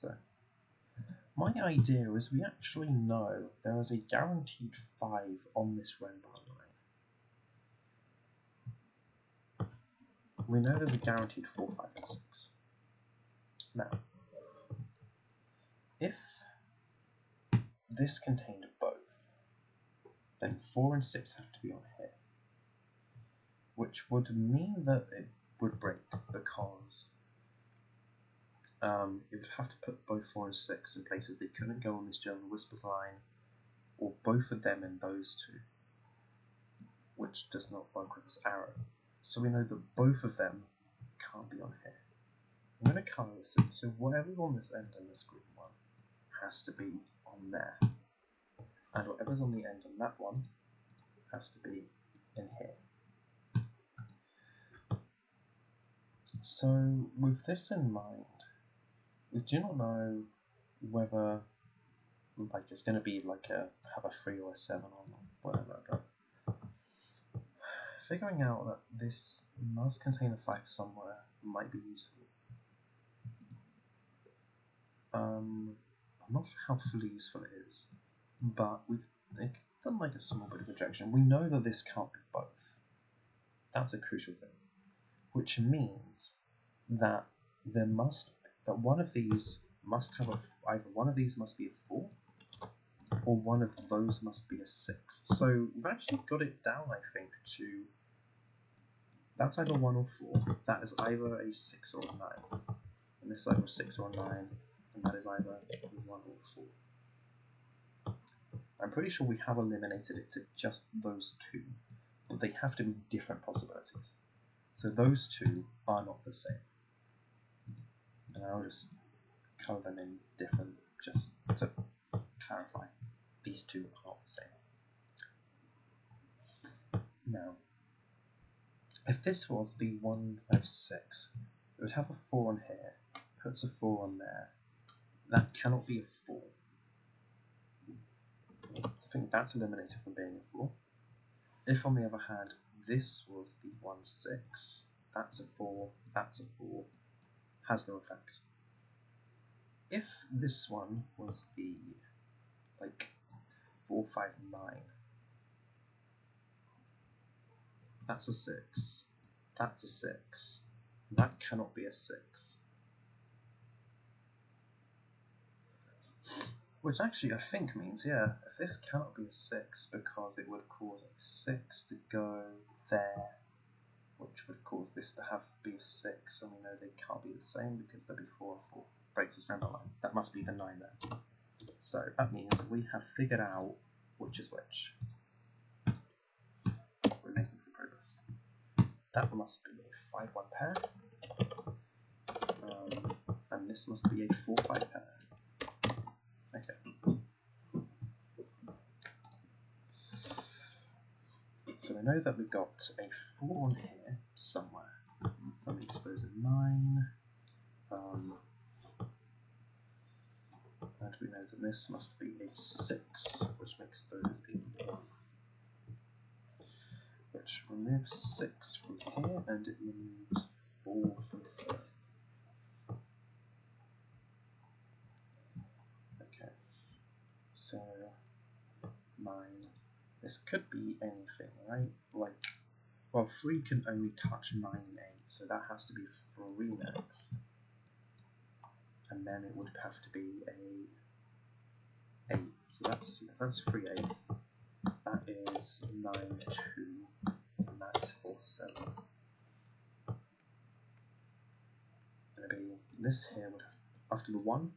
So my idea is we actually know there is a guaranteed 5 on this red bar line. We know there's a guaranteed 4, 5, and 6. Now, if this contained both, then 4 and 6 have to be on here, which would mean that it would break because it would have to put both 4 and 6 in places they couldn't go on this German Whispers line, or both of them in those two, which does not work with this arrow. So we know that both of them can't be on here. I'm going to colour this in, so whatever's on this end in this green one has to be on there, and whatever's on the end on that one has to be in here. So with this in mind, we do not know whether like it's going to be like have a 3 or a 7 or whatever, but figuring out that this must contain a 5 somewhere might be useful. I'm not sure how fully useful it is, but we've done like a small bit of rejection. We know that this can't be both. That's a crucial thing, which means that one of these must have either one of these must be a 4, or one of those must be a 6. So we've actually got it down, I think, to that's either 1 or 4. That is either a 6 or a 9, and this is either a 6 or a 9, and that is either 1 or 4. I'm pretty sure we have eliminated it to just those two, but they have to be different possibilities. So those two are not the same. And I'll just color them in different, just to clarify. These two are not the same. Now, if this was the 1, 5, 6, it would have a 4 on here, puts a 4 on there. That cannot be a 4. I think that's eliminated from being a 4. If, on the other hand, this was the 1, 6, that's a 4, that's a 4, has no effect. If this one was the, like, 4, 5, 9, that's a 6, that's a 6, that cannot be a 6. Which actually I think means, yeah, if this cannot be a 6 because it would cause a 6 to go there, which would cause this to have to be a 6, and we know they can't be the same because they'll be 4 and 4. Breaks this random line. That must be the 9 then. So that means we have figured out which is which. We're making some progress. That must be a 5-1 pair. And this must be a 4-5 pair. Okay. So we know that we've got a 4 on here somewhere. That means those are 9. And we know that this must be a 6, which makes those be 1. Which removes 6 from here, and it removes 4 from here. Okay, so 9. This could be anything, right? Like, well, 3 can only touch 9 and 8, so that has to be 3 next. And then it would have to be a 8. So that's 3, 8. That is 9, 2, and that's 4, 7. Gonna be this here would have, after the 1,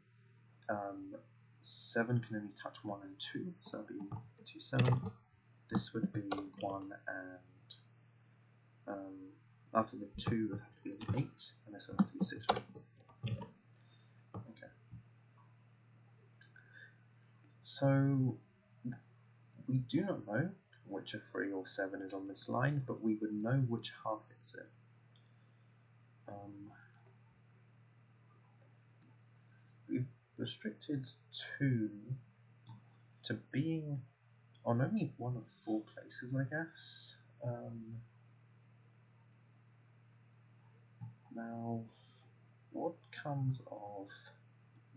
7 can only touch 1 and 2, so that'll be 2, 7. This would be 1 and after the 2 would have to be an 8, and this would have to be 6, 3. Okay. So we do not know which a 3 or 7 is on this line, but we would know which half it's in. We've restricted 2 to being on only 1 of 4 places, I guess. Now, what comes of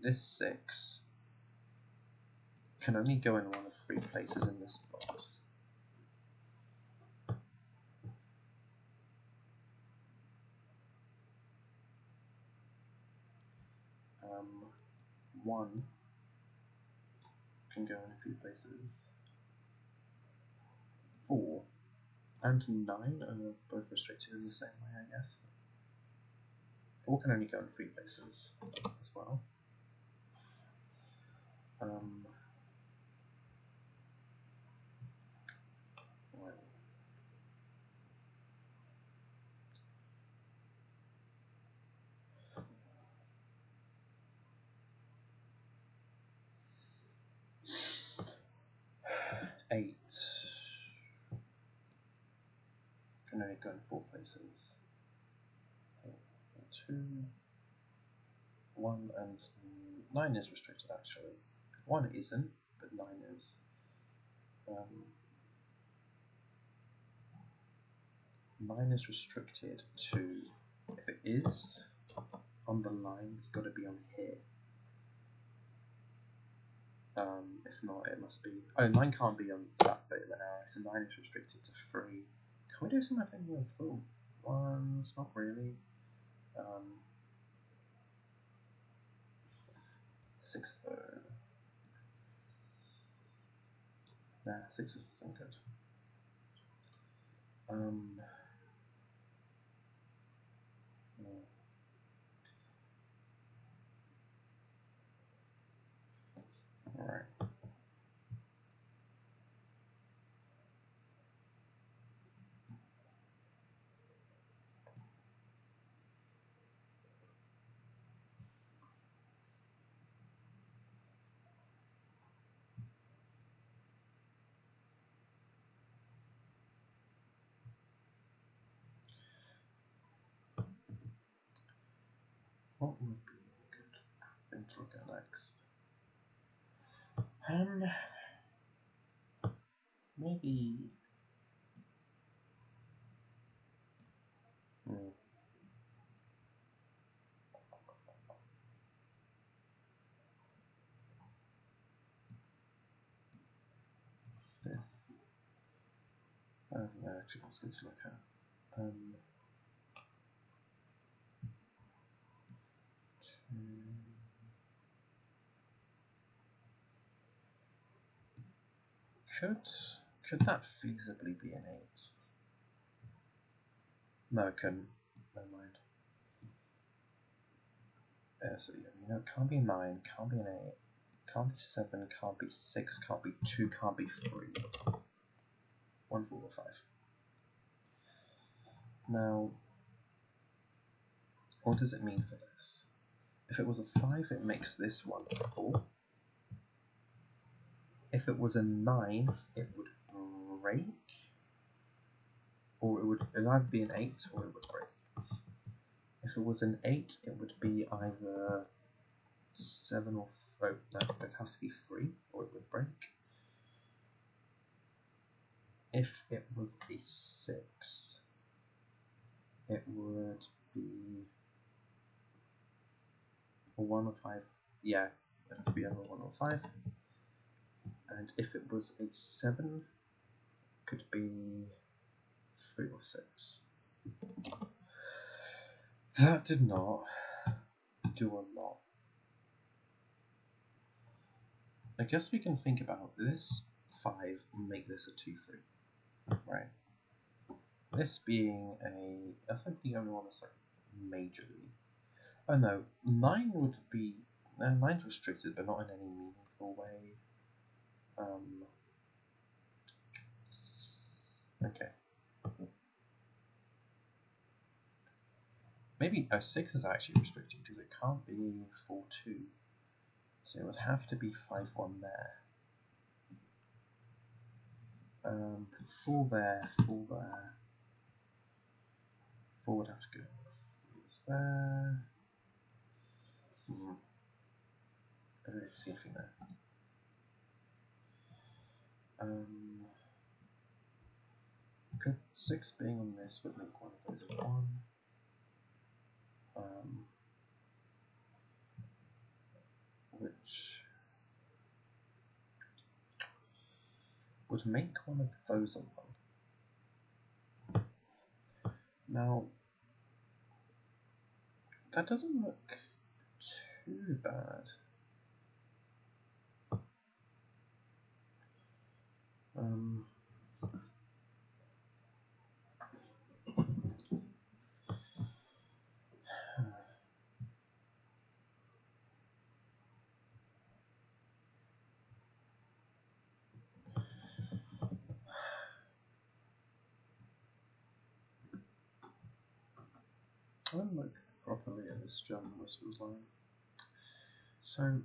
this 6 can only go in one of 3 places in this box. Um, 1 can go in a few places. 4 and 9 are both restricted in the same way, I guess. 4 can only go in 3 places as well. Well, 8 can only go in 4 places. So 2, 1, and 9 is restricted actually. 1 isn't, but 9 is. 9 is restricted to, if it is on the line, it's got to be on here. If not, it must be. Oh, 9 can't be on that bit of an arrow. So 9 is restricted to 3. Can we do something with full ones? Not really. 6 though. Nah, 6 isn't good. Alright. What would be a good thing to look at next? Maybe. This. I don't know actually what's good to look at. Could that feasibly be an 8? No, it couldn't. Never mind. So you know, it can't be 9, can't be an 8, can't be 7, can't be 6, can't be 2, can't be 3. 1, 4, or 5. Now, what does it mean for this? If it was a 5, it makes this one 4. If it was a 9, it would break, or it'd either be an 8 or it would break. If it was an 8, it would be either 7 or 4. No, it'd have to be 3 or it would break. If it was a 6, it would be a 1 or 5. Yeah, it'd have to be either 1 or 5. And if it was a 7, it could be 3 or 6. That did not do a lot. I guess we can think about this 5 and make this a 2, 3. Right. This being a, that's like the only one that's like majorly. Oh no, 9 would be, 9's restricted but not in any meaningful way. Okay. Maybe 6 is actually restricted because it can't be 4, 2. So it would have to be 5, 1 there. 4 there, 4 there. 4 would have to go. 4's there. I don't see anything there. Could 6 being on this would make one of those a 1. would make one of those a 1. Now, that doesn't look too bad. I haven't looked properly at this German whispers line. So,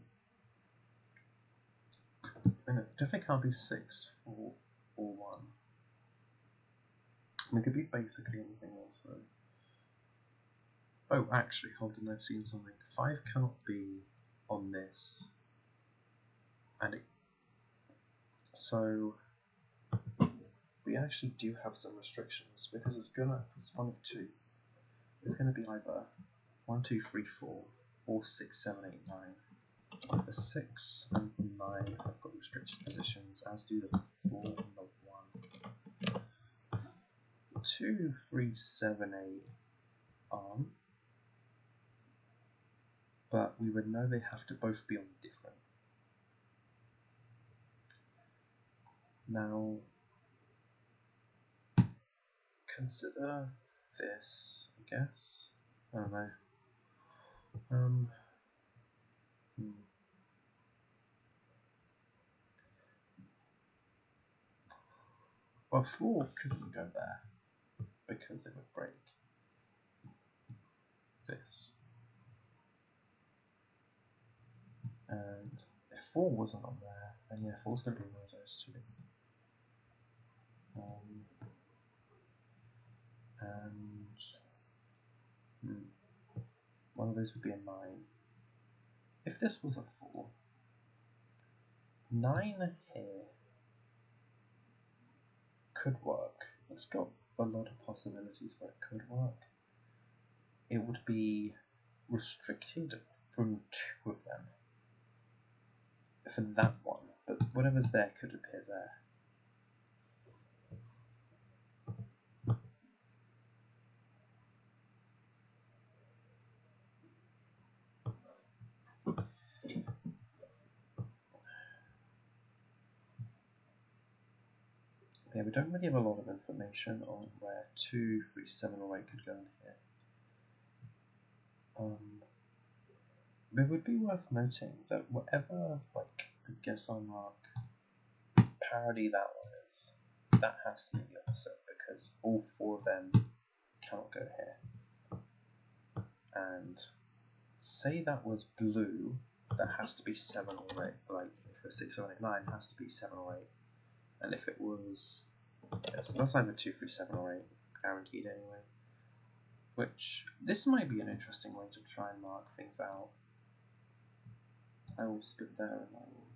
it definitely can't be 6, 4, or 1. It could be basically anything else though. Oh, actually, hold on, I've seen something. 5 cannot be on this. And it... So, we actually do have some restrictions, because it's one of 2. It's gonna be either 1, 2, 3, 4, or 6, 7, 8, 9. The 6 and the 9 have got restricted positions, as do the 4 and the 1. 2, 3, 7, 8 aren't, but we would know they have to both be on different. Now, consider this, I guess. I don't know. Well, 4 couldn't go there because it would break this. And if 4 wasn't on there, then yeah, 4's going to be one of those 2. And one of those would be a 9. If this was a 4, 9 here could work. It's got a lot of possibilities where it could work. It would be restricted from 2 of them for that one, but whatever's there could appear there. Yeah, we don't really have a lot of information on where 2, 3, 7, or 8 could go in here. It would be worth noting that whatever, like, I guess I'll mark parody that one is, that has to be the opposite, because all 4 of them cannot go here. And say that was blue, that has to be 7 or 8, like if it was 6, 7, 8, 9, it has to be 7 or 8. And if it was, yeah, so that's either 2, 3, 7 or 8, guaranteed anyway. Which, this might be an interesting way to try and mark things out. I will spit there and I will